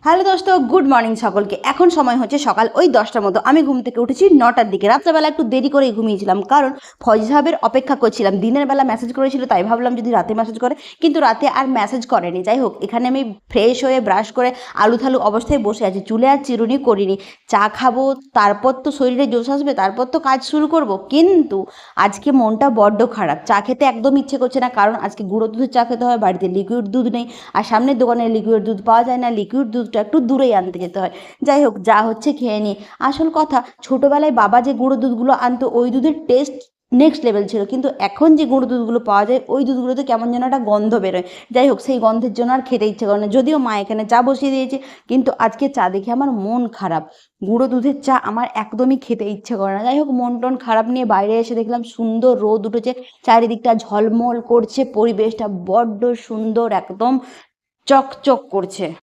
Hello দোস্ত, good morning সকলকে। এখন সময় হচ্ছে সকাল ওই 10টার মতো। আমি ঘুম থেকে উঠেছি 9টার দিকে। রাত্রেবেলা একটু দেরি করে ঘুমিয়েছিলাম, কারণ ফয়েজ সাহেবের অপেক্ষা করছিলাম। দিনের বেলা মেসেজ করেছিল, তাই ভাবলাম যদি রাতে মেসেজ করে, কিন্তু রাতে আর মেসেজ করেনি। যাই হোক, এখানে আমি ফ্রেশ হয়ে ব্রাশ করে আলু থালু অবস্থায় বসে আছি। চুলে আর চিরুনি করিনি। চা খাবো, তারপর তো শরীরে জোশ আসবে, তারপর তো কাজ শুরু করব। কিন্তু আজকে মনটা বড্ড খারাপ। চা খেতে একদম ইচ্ছে করছে না, কারণ আজকে গুঁড়ো দুধের চা খেতে হয়, বাড়িতে লিকুইড দুধ নেই। আর সামনের দোকানে লিকুইড দুধ পাওয়া যায় না, লিকুইড দুধটা একটু দূরেই আনতে যেতে হয়। যাই হোক, যা হচ্ছে খেয়ে নিই। আসল কথা, ছোটোবেলায় বাবা যে গুঁড়ো দুধগুলো আনতো, ওই দুধের টেস্ট নেক্সট লেভেল ছিল, কিন্তু এখন যে গুঁড়ো দুধগুলো পাওয়া যায়, ওই দুধগুলোতে কেমন যেন একটা গন্ধ বেরোয়। যাই হোক, সেই গন্ধের জন্য আর খেতে ইচ্ছে করে না। যদিও মা এখানে চা বসিয়ে দিয়েছে, কিন্তু আজকে চা দেখে আমার মন খারাপ। গুঁড়ো দুধের চা আমার একদমই খেতে ইচ্ছে করে না। যাই হোক, মন টন খারাপ নিয়ে বাইরে এসে দেখলাম সুন্দর রোদ উঠেছে, চারিদিকটা ঝলমল করছে, পরিবেশটা বড্ড সুন্দর, একদম চকচক করছে।